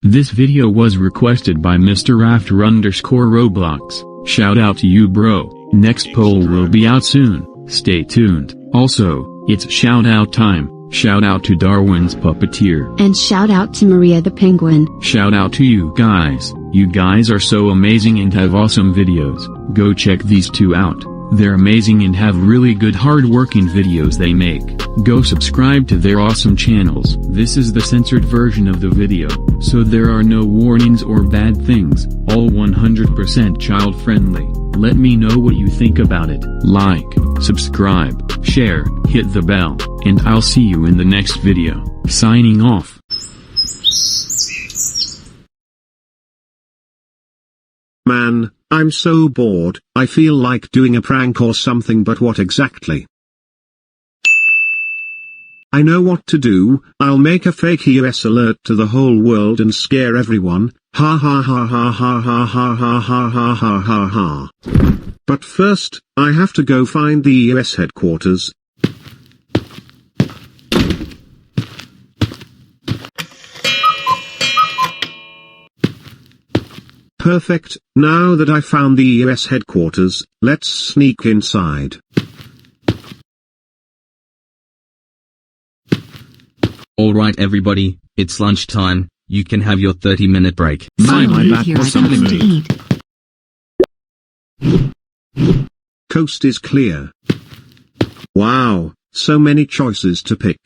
This video was requested by Mr. After_Roblox. Shout out to you, bro. Next poll will be out soon. Stay tuned. Also, it's shout out time. Shout out to Darwin's Puppeteer. And shout out to Maria the Penguin. Shout out to you guys. You guys are so amazing and have awesome videos. Go check these two out. They're amazing and have really good hard-working videos they make. Go subscribe to their awesome channels. This is the censored version of the video, so there are no warnings or bad things, all 100% child-friendly. Let me know what you think about it. Like, subscribe, share, hit the bell, and I'll see you in the next video. Signing off. Man, I'm so bored, I feel like doing a prank or something, but what exactly? I know what to do. I'll make a fake EAS alert to the whole world and scare everyone. Ha ha ha ha ha ha ha ha ha ha ha ha ha. But first, I have to go find the EAS headquarters. Perfect. Now that I found the EAS headquarters, let's sneak inside. Alright everybody, it's lunchtime, you can have your 30-minute break. My back was something. Coast is clear. Wow, so many choices to pick.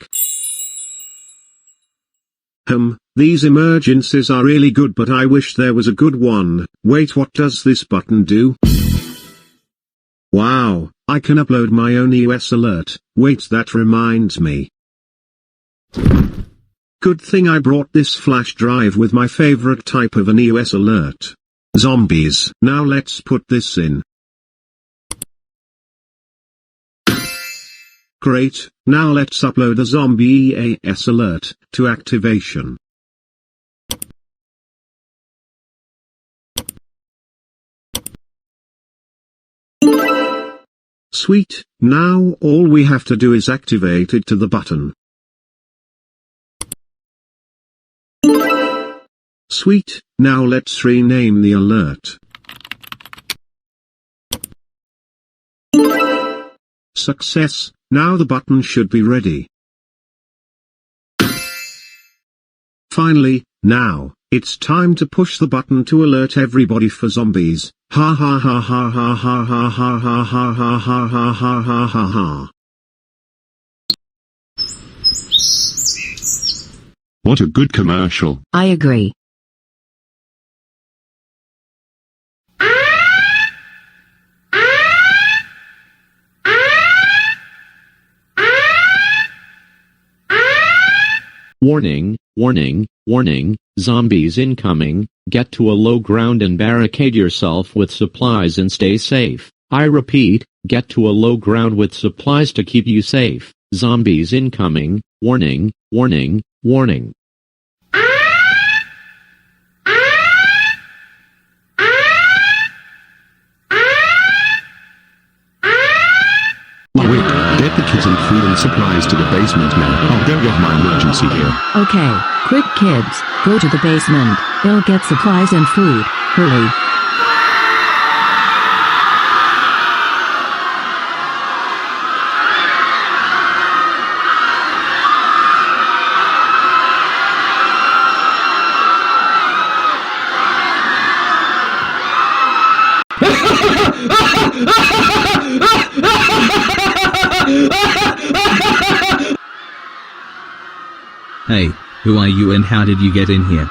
These emergencies are really good, but I wish there was a good one. Wait, what does this button do? Wow, I can upload my own EAS alert. Wait, that reminds me. Good thing I brought this flash drive with my favorite type of an EAS alert. Zombies. Now let's put this in. Great, now let's upload a zombie EAS alert to activation. Sweet, now all we have to do is activate it to the button. Sweet, now let's rename the alert. Success, now the button should be ready. Finally, now, it's time to push the button to alert everybody for zombies. Ha ha ha ha ha ha ha ha ha ha ha ha ha ha ha ha ha. What a good commercial. I agree. Warning, warning, warning, zombies incoming, get to a low ground and barricade yourself with supplies and stay safe. I repeat, get to a low ground with supplies to keep you safe. Zombies incoming, warning, warning, warning. Wait, get the kids and food and supplies to the basement now. I'll go get my emergency gear. Okay, quick kids, go to the basement. They'll get supplies and food. Hurry. Hey, who are you and how did you get in here?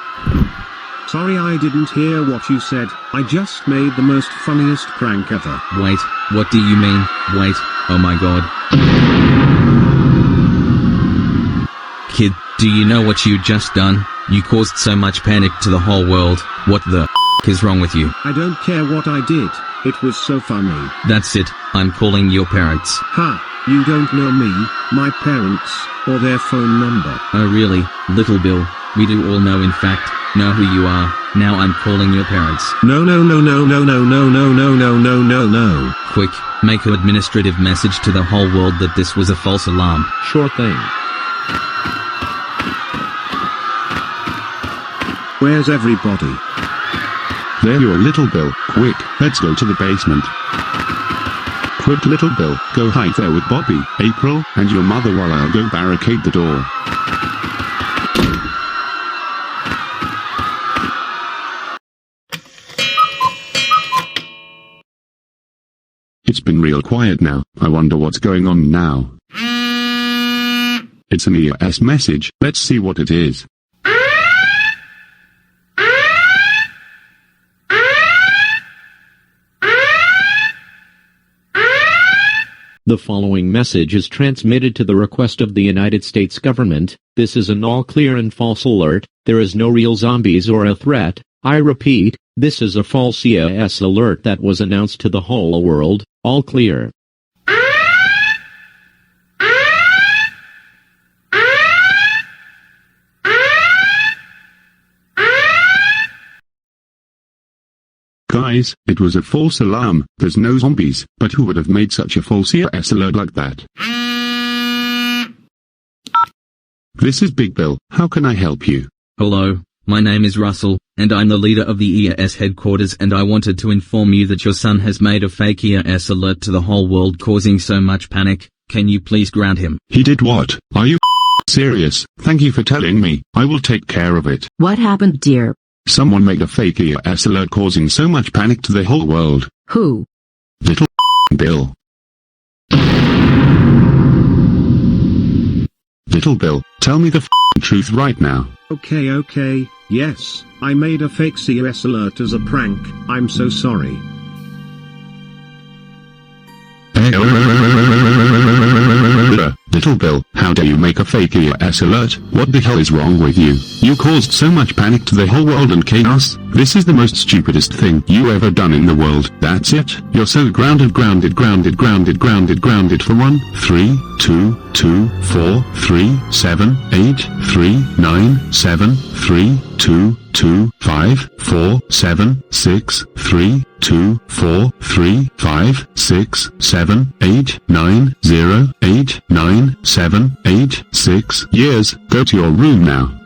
Sorry, I didn't hear what you said. I just made the most funniest prank ever. Wait, what do you mean? Wait, oh my god. Kid, do you know what you just done? You caused so much panic to the whole world. What the is wrong with you? I don't care what I did, it was so funny. That's it, I'm calling your parents. Ha, you don't know me, my parents, or their phone number. Oh really, little Bill? We do all know, in fact, know who you are. Now I'm calling your parents. No no no no no no no no no no no no no. Quick, make an administrative message to the whole world that this was a false alarm. Sure thing. Where's everybody? There you are, little Bill. Quick, let's go to the basement. Quick, little Bill, go hide there with Bobby, April, and your mother while I'll go barricade the door. It's been real quiet now. I wonder what's going on now. It's an EAS message. Let's see what it is. The following message is transmitted to the request of the United States government. This is an all clear and false alert. There is no real zombies or a threat. I repeat, this is a false EAS alert that was announced to the whole world. All clear. Guys, it was a false alarm. There's no zombies, but who would have made such a false EAS alert like that? This is Big Bill. How can I help you? Hello, my name is Russell, and I'm the leader of the EAS Headquarters, and I wanted to inform you that your son has made a fake EAS alert to the whole world, causing so much panic. Can you please ground him? He did what? Are you serious? Thank you for telling me. I will take care of it. What happened, dear? Someone made a fake EAS alert causing so much panic to the whole world. Who? Little Bill. Little Bill, tell me the truth right now. Okay, yes, I made a fake CES alert as a prank. I'm so sorry. Little Bill, how dare you make a fake EAS alert? What the hell is wrong with you? You caused so much panic to the whole world and chaos. This is the most stupidest thing you ever done in the world. That's it. You're so grounded for 1, 3, 2, 2, 4, 3, 7, 8, 3, 9, 7, 3, 2, 2, 5, 4, 7, 6, 3, 2, 4, 3, 5, 6, 7, 8, 9, 0, 8, 9, 7, 8, 6 years. Go to your room now.